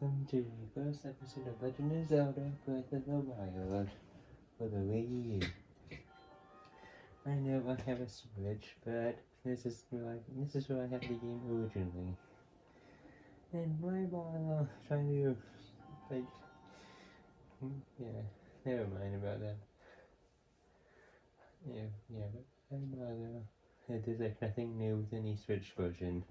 Welcome to the first episode of Legend of Zelda Breath of the Wild for the Wii U. I know I have a Switch, but this is where I had the game originally. And why bother trying to, never mind about that. But why bother? There's nothing new with any Switch version.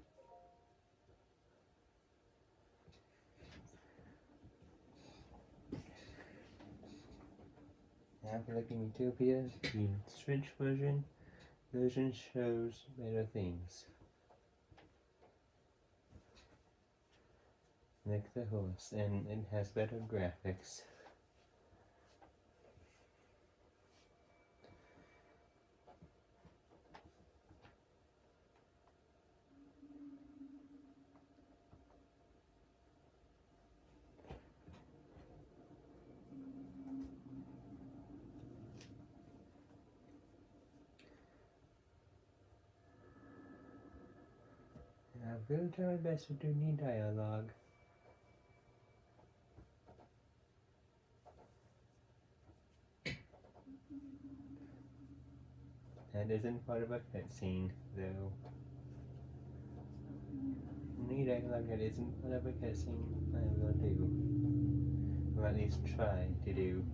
Now for looking Utopia, the Switch version shows better things. Like the horse, and it has better graphics. I will try my best to do any dialogue. That isn't part of a cutscene, though. Any dialogue that isn't part of a cutscene, I will do. Or at least try to do.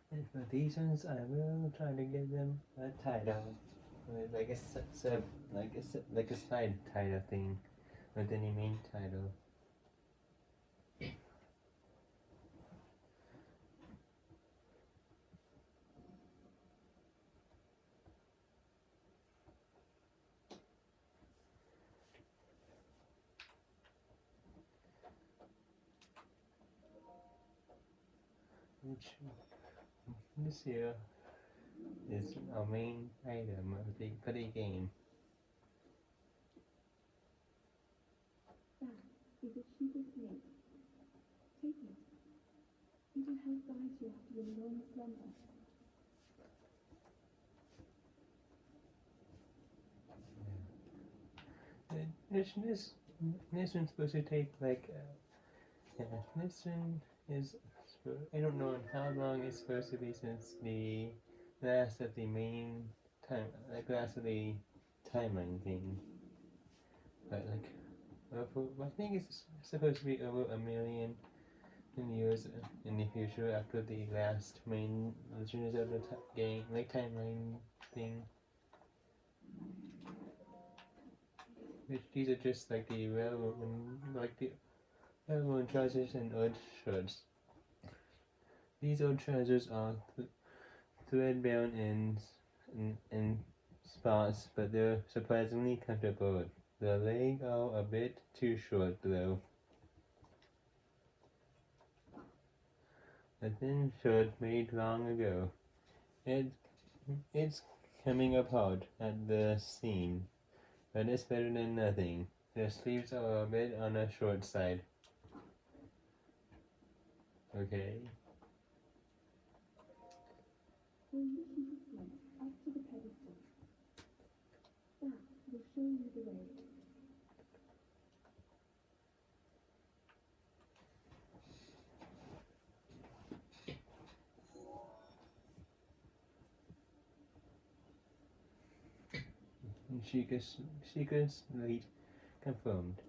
And for these ones, I will try to give them a title, with like a side title thing, with any main title. Which this here is our main item for the game. That is a Shiva snake. Take it. It will help guide you after your long slumber. This one's supposed to take this one is, I don't know how long it's supposed to be since the last of the main last of the timeline thing. But I think it's supposed to be over 1 million years in the future after the last main Legend of Zelda game, timeline thing. Which these are just the railroad trousers and old shirts. These old trousers are thread-bound in spots, but they're surprisingly comfortable. The legs are a bit too short, though. A thin shirt made long ago. It's coming apart at the seam, but it's better than nothing. The sleeves are a bit on the short side. Okay. Pull the Shiva snake up to the pedestal. That will show you the way. Sheikah's lead confirmed.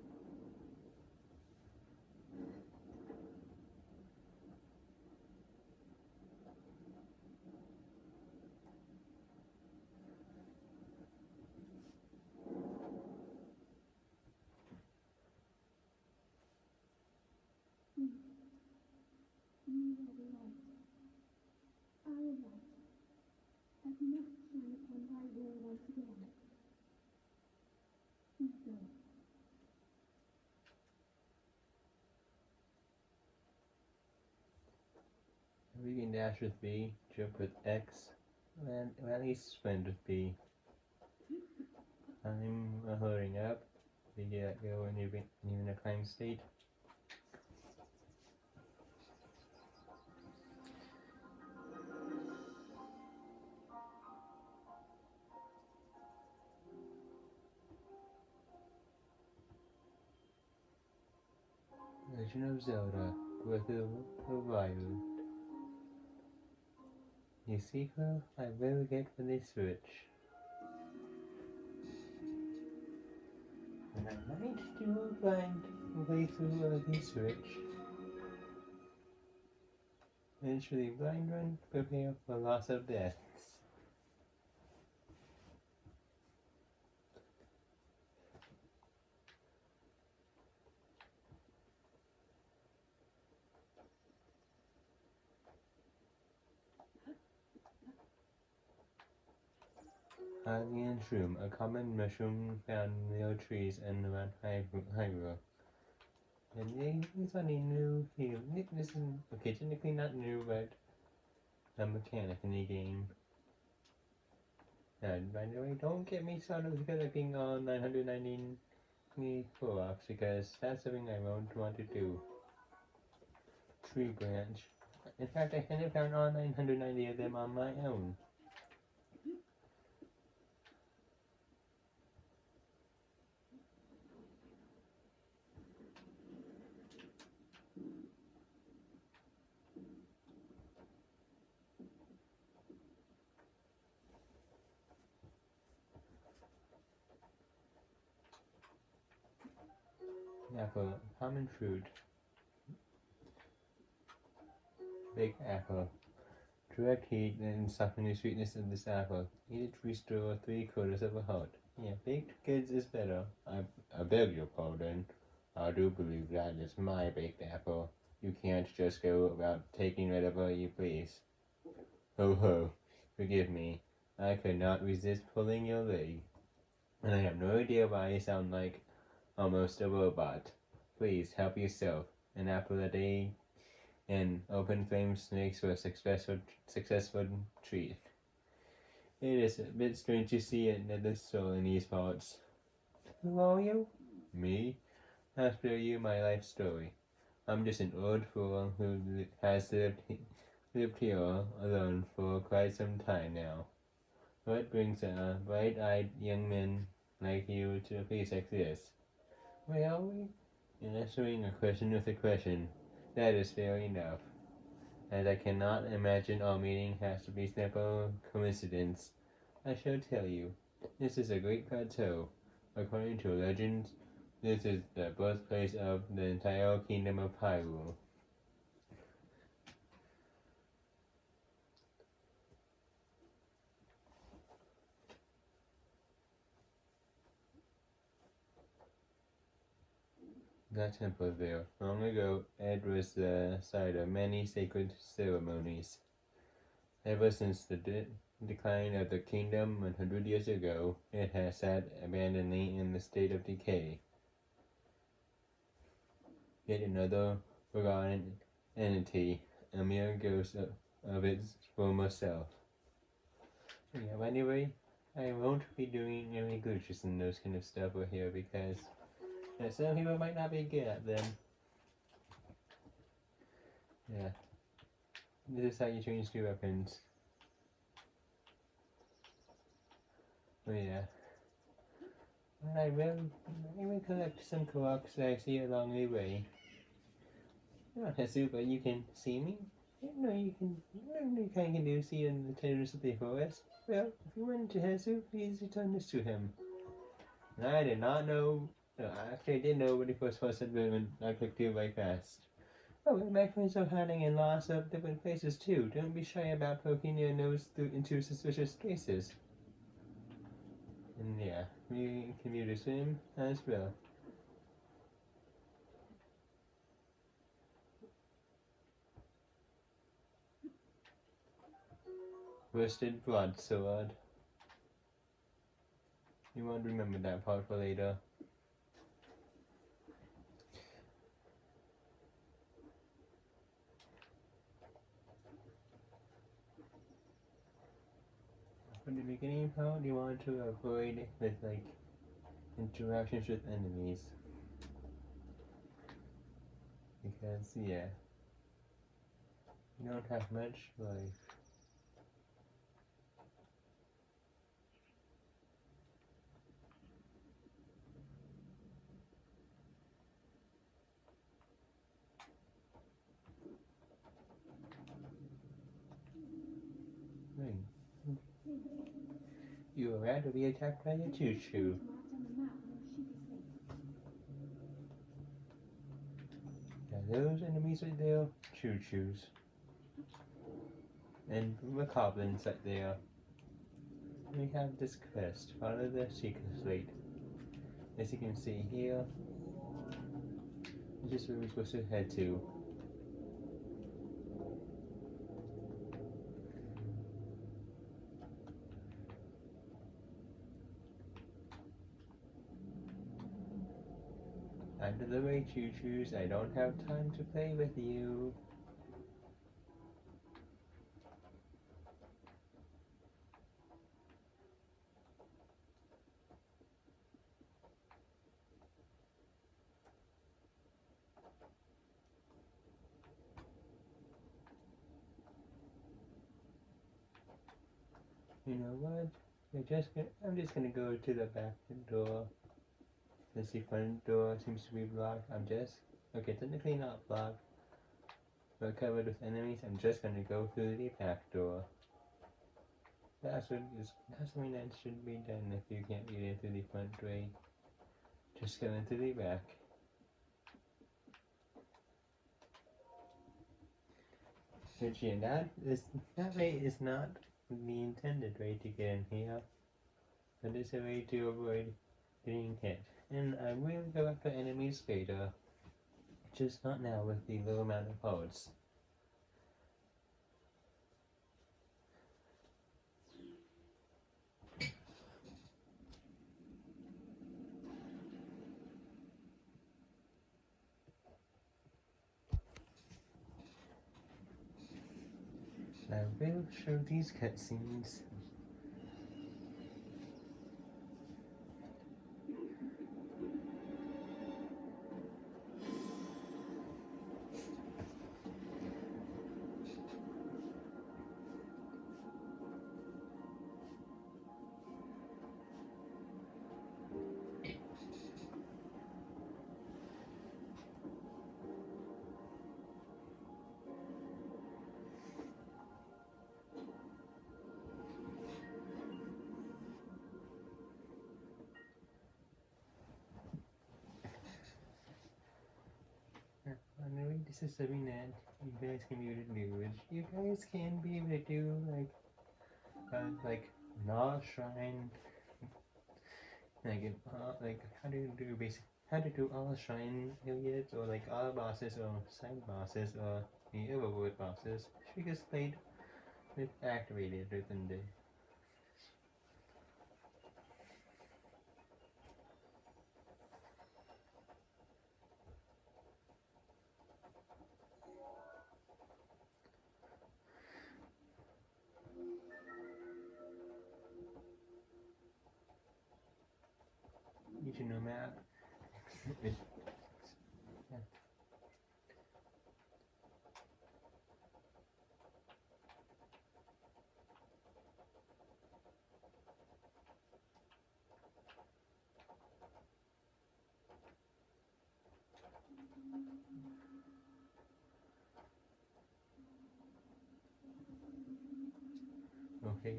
You are the light. Our light. That must shine upon thy will once again. Now go. We can dash with B, jump with X, and at least sprint with B. I'm hurrying up. We get go when you're in a climb state. Legend of Zelda Breath of the Wild. The sequel I will get for the Switch. And I might do a blind playthrough of the Switch. Eventually blind run, prepare for loss of deaths. Alien shroom, a common mushroom found near trees and around Hyrule. And it's on a new field. This is okay, technically not new, but a mechanic in the game. And by the way, don't get me started with collecting all 990 Koroks because that's something I won't want to do. Tree branch. In fact, I have found all 990 of them on my own. Apple, common fruit. Baked apple. Direct heat and soften the sweetness of this apple. Eat it to restore 3/4 of a heart. Yeah, baked goods is better. I beg your pardon. I do believe that is my baked apple. You can't just go about taking whatever you please. Ho ho, forgive me. I could not resist pulling your leg. And I have no idea why I sound like almost a robot. Please help yourself. An apple a day and open flame snakes for a successful treat. It is a bit strange to see another soul in these parts. Who are you? Me? After you, my life story. I'm just an old fool who has lived here alone for quite some time now. What brings a bright-eyed young man like you to a place like this? Where are we? Answering a question with a question. That is fair enough. As I cannot imagine our meeting has to be simple coincidence, I shall tell you. This is a great plateau. According to legends, this is the birthplace of the entire kingdom of Hyrule. The temple there. Long ago, it was the site of many sacred ceremonies. Ever since the decline of the kingdom 100 years ago, it has sat abandonedly in the state of decay. Yet another forgotten entity, a mere ghost of its former self. Yeah, anyway, I won't be doing any glitches and those kind of stuff over here because some people might not be good at them. Yeah. This is how you change two weapons. Oh yeah. And I will collect some Koroks that I see along the way. Not Hesu, but you can see me. No, you kind of do see in the tenderness of the forest. Well, if you went to Hesu, please return this to him. And I did not know. Actually, I did know when he first posted, but I clicked it right fast. Oh, my friends are hiding in lots of different places too. Don't be shy about poking your nose into suspicious places. And yeah, we can use this him as well. Roasted broadsword. You won't remember that part for later. from the beginning part, you want to avoid with like interactions with enemies. Because yeah, you don't have much life. You are about to be attacked by a choo-choo. Now those enemies right there, choo-choos. And macabrons right there. We have this quest, follow the secret slate. As you can see here, this is where we're supposed to head to. Out of the way, choo-choos, I don't have time to play with you. You know what? I'm just gonna go to the back door. The front door seems to be blocked. Okay, technically not blocked, but covered with enemies. I'm just gonna go through the back door. That's something that should be done if you can't get in through the front way. Just go into the back. Which yeah, that way is not the intended way to get in here. But it's a way to avoid getting hit. And I will go after enemies later. Just not now with the low amount of hearts. I will show these cutscenes. Anyway, this is something that you guys can be able to do. You guys can be able to do like not shrine, like how to do all shrine areas or like all bosses or side bosses or the overworld bosses. She just played with activated within the. Regional map. Okay.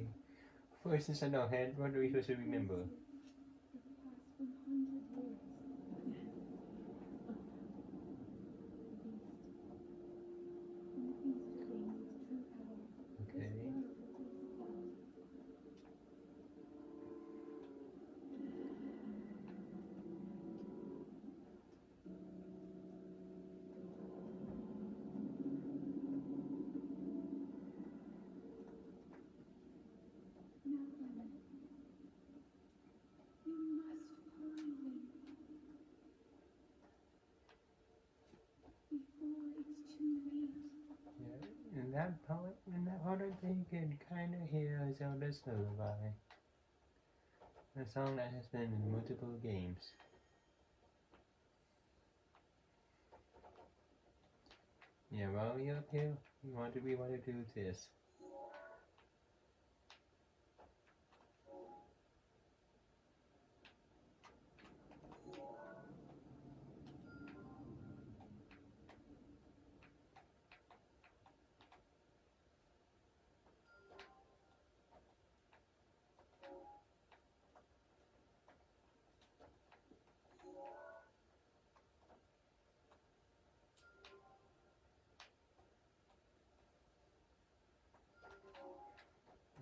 First, instead of head, what are we supposed to remember? Okay. they could kind of hear Zelda's lullaby, a song that has been in multiple games. Yeah, while we're up here, we want to do this.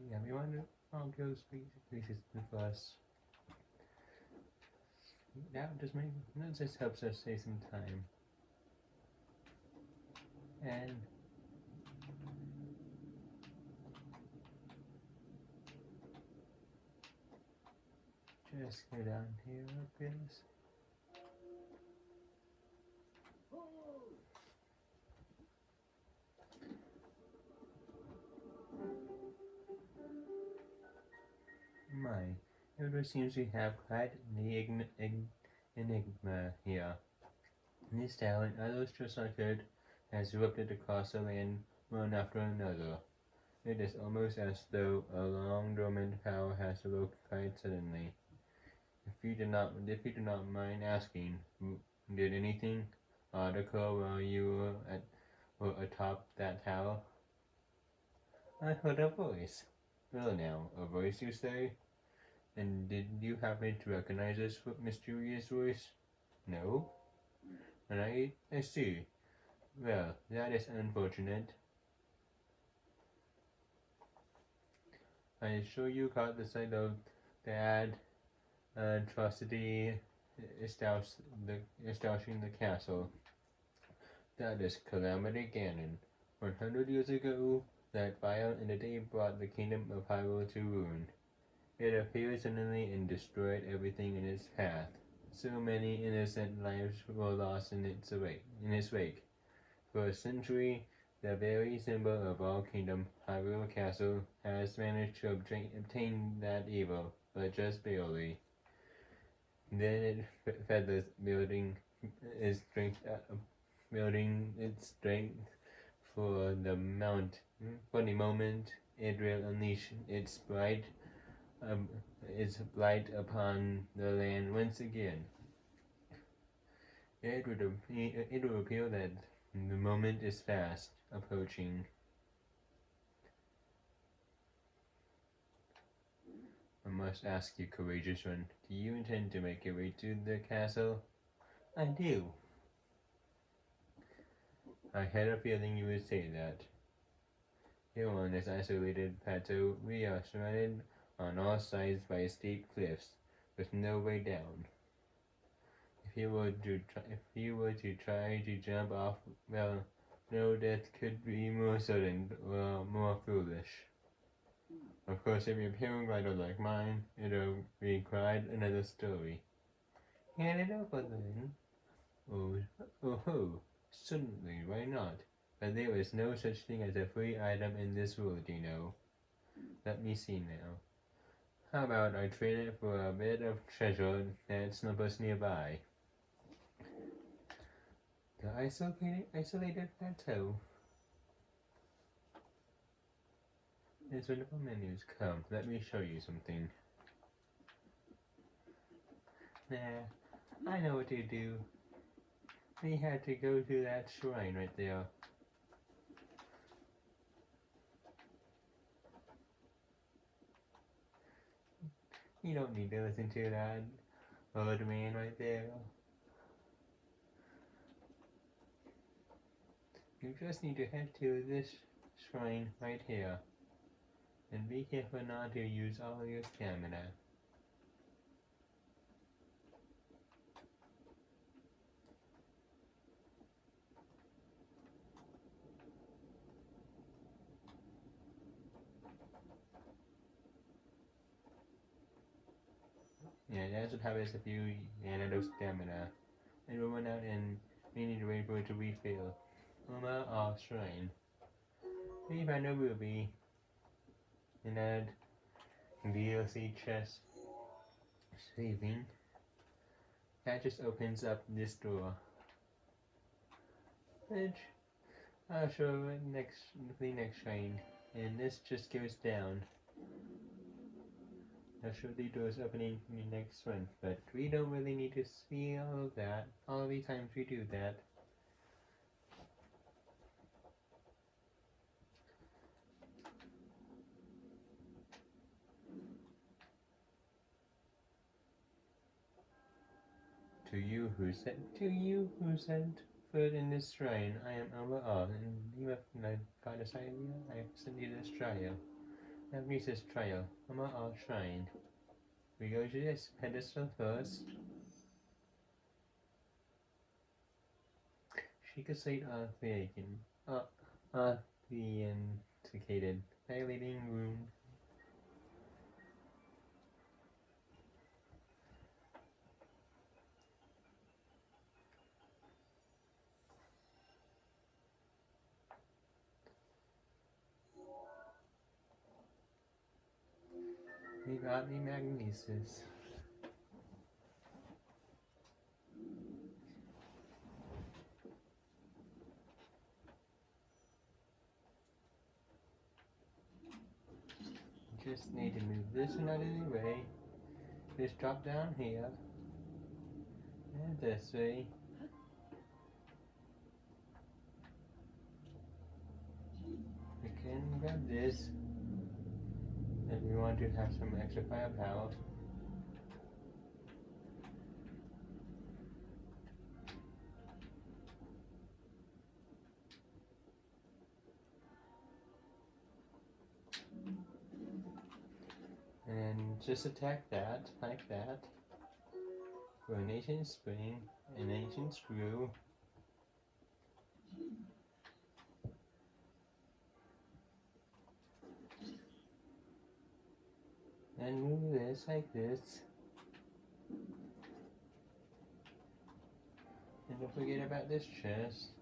Yeah, we want to all those pieces first. That just helps us save some time. And just go down here like this. My, everyone seems to have quite the enigma here. This talent, others just like it, has erupted across the land one after another. It is almost as though a long dormant power has awoke quite suddenly. If you do not mind asking, did anything odd occur while you were atop that tower? I heard a voice. Well now, a voice you say? And did you happen to recognize this mysterious voice? No? And I see. Well, that is unfortunate. I am sure you caught the sight of that atrocity establishing the castle. That is Calamity Ganon. 100 years ago, that fire in the day brought the kingdom of Hyrule to ruin. It appeared suddenly and destroyed everything in its path. So many innocent lives were lost in its wake. For a century, the very symbol of our kingdom, Hyrule Castle, has managed to obtain that evil, but just barely. Then it fed the its strength, building its strength for the mount. For the moment, it will unleash its blight upon the land once again. It would appear that the moment is fast approaching. I must ask you, courageous one, do you intend to make your way to the castle? I do. I had a feeling you would say that. Here on this isolated plateau, we are surrounded on all sides by steep cliffs, with no way down. If you were to try to jump off, well, no death could be more sudden or more foolish. Of course, if you're a paraglider like mine, it'll be quite another story. Hand it over then. Oh, certainly, why not? But there is no such thing as a free item in this world, you know. Let me see now. How about I trade it for a bit of treasure that slumbers nearby? The isolated plateau. These wonderful menus. Come, let me show you something. Nah, I know what to do. We had to go to that shrine right there. You don't need to listen to that old man right there. You just need to head to this shrine right here. And be careful not to use all your stamina. Yeah, that's what happens if you run out of stamina. It will run out and we need to wait for it to refill. Our shrine. We find a ruby. and add DLC chest saving. That just opens up this door, which I'll show the next shrine, and this just goes down. I'll show the doors opening in the next one, but we don't really need to see all of that, all the times we do that. To you who set foot in this shrine, I am overawed, and you have not goddess idea. I have sent you this trial. Have me this trial. Overawed shrine. We go to this pedestal first. She could say authenticated violating room. We got the magnesis. Just need to move this one out of the way. Just drop down here. And this way. We can grab this. If we want to have some extra firepower. And just attack that, like that. For an ancient spring, an ancient screw. And move this like this. And don't forget about this chest.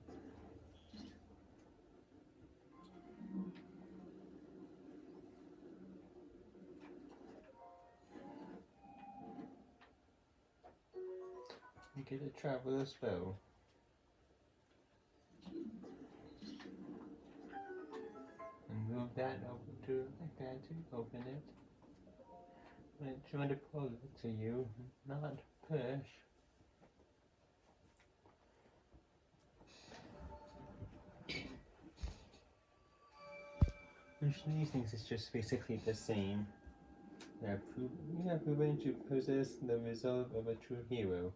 You get a traveler's bow. And move that over to like that to open it. But try to pull it to you, not push. Which these things is just basically the same. You have proven to possess the resolve of a true hero.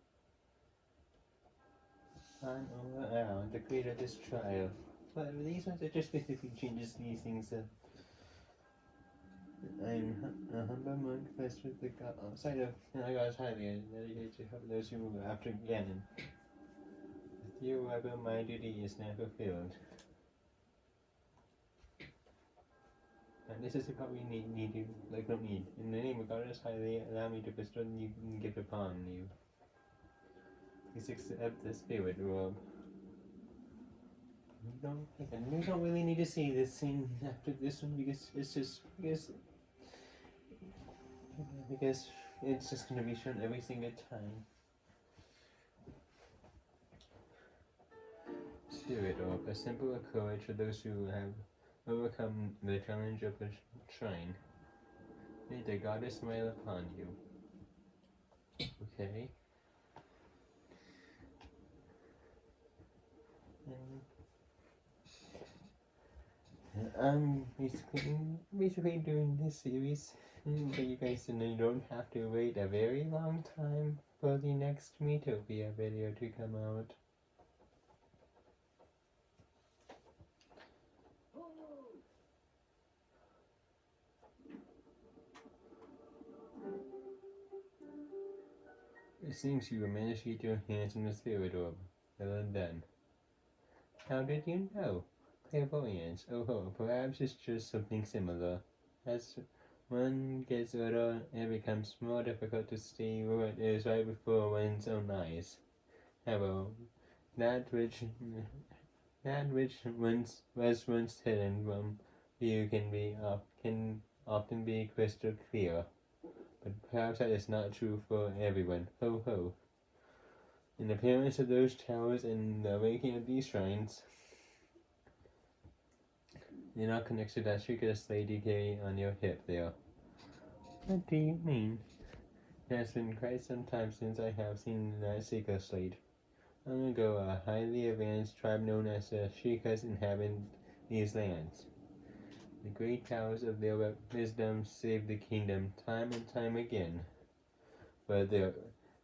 I'm around the creator of this trial. But these ones are just basically changes these things. I'm a humble monk blessed with the sight of God's highly and dedicated to help those who move after Ganon. With you, however, my duty is now fulfilled. And this is what we need to, don't need. In the name of God is highly, allow me to bestow the gift upon you. Please accept the spirit robe. We don't really need to see this scene after this one because it's just because it's just going to be shown every single time. Spirit orb, a symbol of courage for those who have overcome the challenge of a shrine. May the goddess smile upon you. Okay. I'm basically doing this series so you guys know you don't have to wait a very long time for the next Metopia video to come out. It seems you managed to get your hands on the spirit orb. Well done. How did you know? Clairvoyance. Oh, perhaps it's just something similar. As one gets older, it becomes more difficult to see what is right before one's own eyes. However, that which was once hidden from view can often be crystal clear, but perhaps that is not true for everyone. Ho ho. In the appearance of those towers and the making of these shrines, you're not connected to that Shrika Slay decay on your hip there. What do you mean? It has been quite some time since I have seen that Shrika Slate. Long ago, a highly advanced tribe known as the Shrikas inhabited these lands. The great towers of their wisdom saved the kingdom time and time again, but their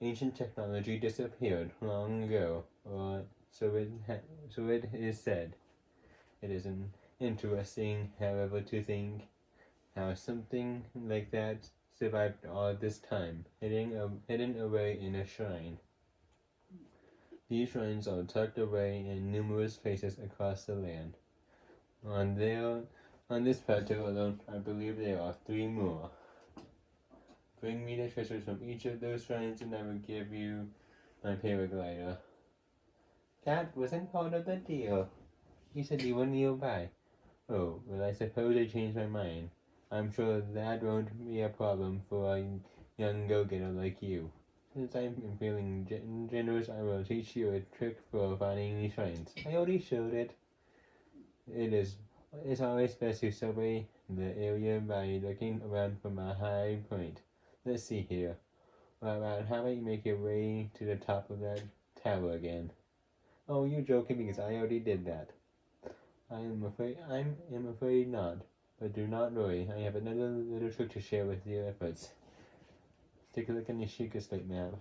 ancient technology disappeared long ago, or so it is said. It is interesting, however, to think how something like that survived all this time, hidden away in a shrine. These shrines are tucked away in numerous places across the land. On this plateau alone, I believe there are 3 more. Bring me the treasures from each of those shrines and I will give you my paraglider. That wasn't part of the deal. You said you were nearby. Oh, well, I suppose I changed my mind. I'm sure that won't be a problem for a young go-getter like you. Since I'm feeling generous, I will teach you a trick for finding these shrines. I already showed it. It's always best to survey the area by looking around from a high point. Let's see here. How about you make your way to the top of that tower again? Oh, you're joking because I already did that. I am afraid not. But do not worry, I have another little trick to share with your efforts. Take a look on the Sheikah State map.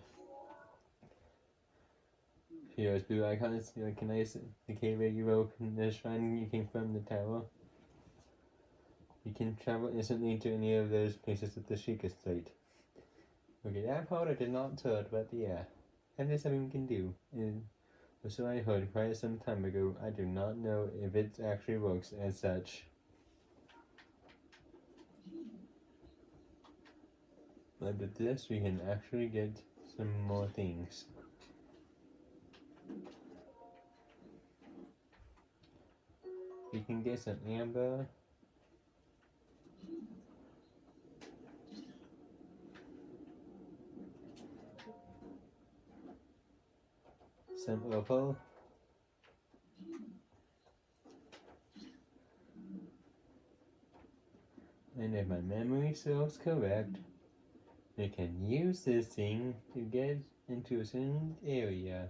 See those blue icons? You recognize the cave where you opened the shrine you came from the tower? You can travel instantly to any of those places with the Sheikah State. Okay, that part I did not touch, but yeah. That is something we can do. And so I heard quite some time ago. I do not know if it actually works as such. But with this, we can actually get some more things. We can get some amber. Some opal. And if my memory serves correct, we can use this thing to get into a certain area.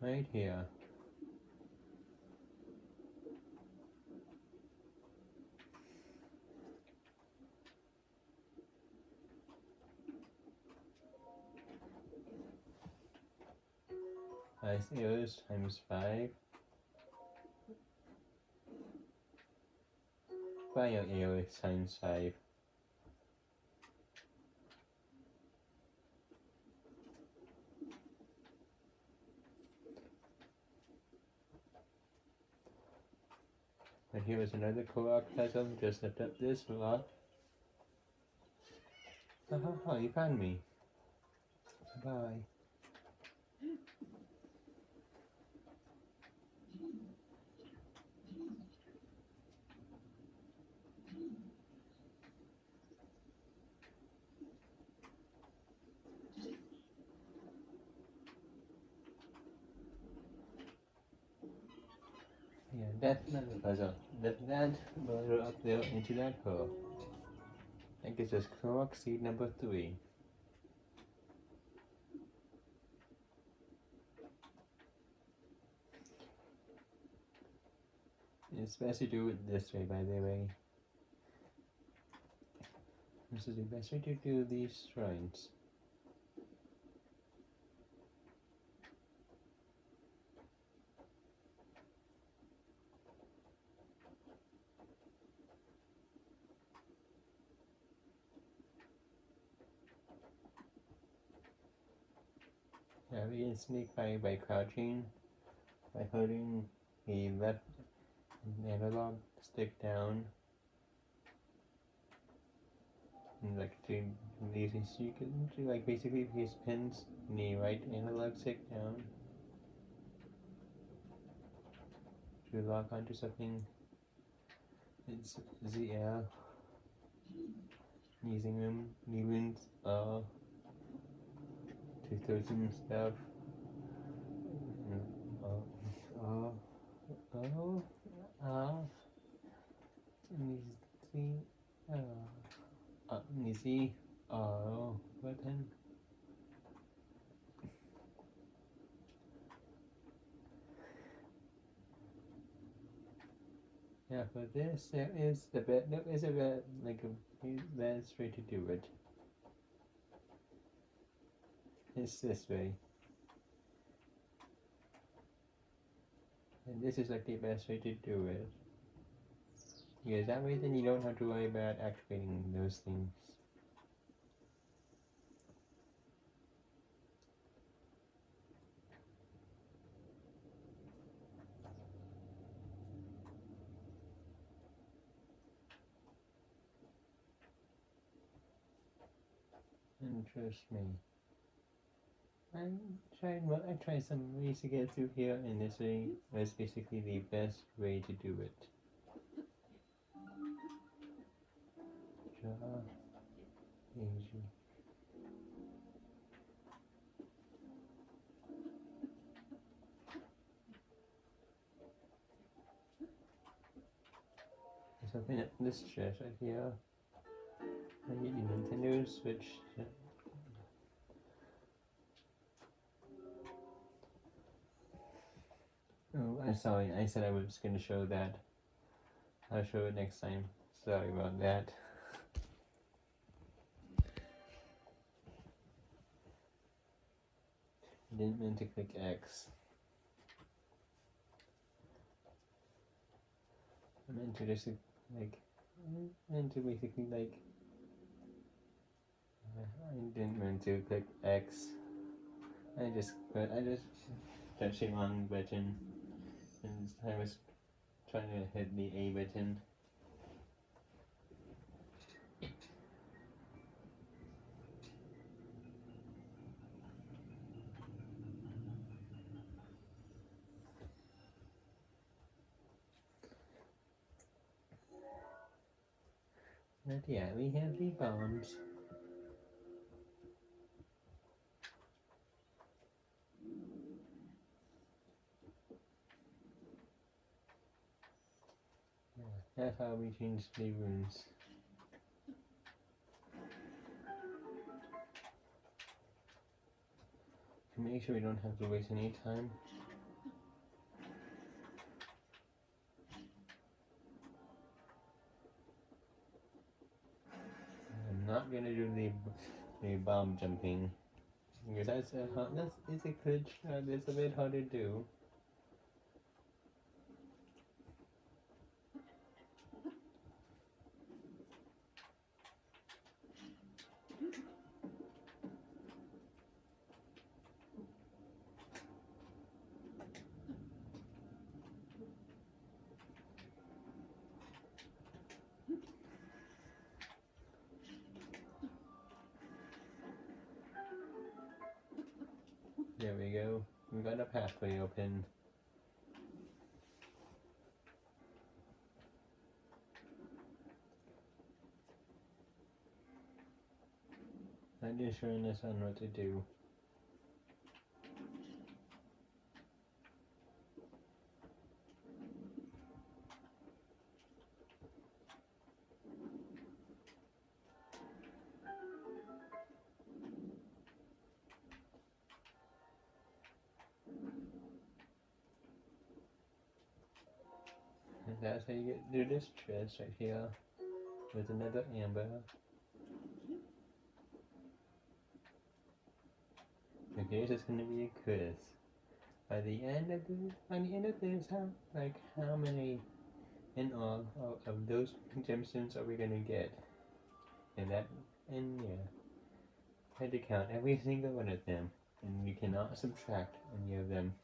Right here. Ice arrows times 5. Fire arrows times 5. And here is another Korok puzzle. Just lift up this rock. Oh, you found me. Bye. Yeah, that's not the puzzle. Lift that boulder up there into that hole. That gives us Korok seed number 3. It's best to do it this way, by the way. This is the best way to do these shrines. Yeah, we can sneak by crouching, by holding the left analog stick down. And like to these, you can do like basically these pins in the right analog stick down to lock onto something. It's ZL using them even to throw some stuff. Oh, oh, oh, easy, easy, oh, button. Yeah, for this, there is a bit like a best way to do it. It's this way. And this is like the best way to do it. Because that way then you don't have to worry about activating those things. And trust me. I tried some ways to get through here, and this way was basically the best way to do it. Draw, easy. Let's open up this chest right here. I get the Nintendo Switch. Oh, I'm sorry. I said I was going to show that. I'll show it next time. Sorry about that. I didn't mean to click X. I meant to just basically I didn't mean to click X. I just touched the wrong button, and I was trying to hit the A button. But yeah, we have the bombs. Yeah, that's how we change the runes. To make sure we don't have to waste any time. I'm not gonna do the bomb jumping because it's a glitch. It's a bit hard to do. There we go. We got a pathway open. I'm just showing us on what to do. And that's how you get through this chest right here with another amber. Okay, so it's gonna be a quiz. By the end of this, how many in all of those gemstones are we gonna get? And yeah, I had to count every single one of them, and we cannot subtract any of them.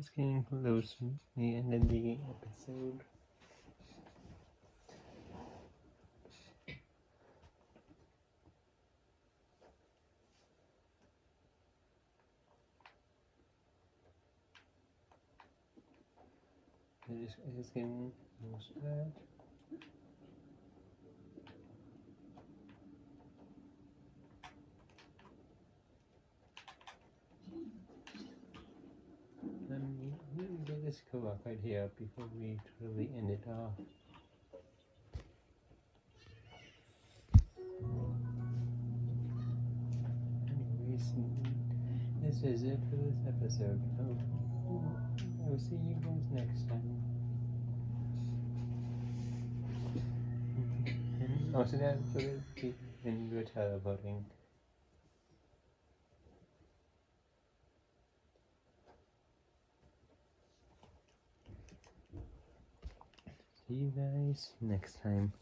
It's getting close to the end of the episode. It's getting almost bad. We'll just go up right here before we totally end it off. Anyways, this is it for this episode. I will see you guys next time. And also that for the people in your televoting. See you guys next time.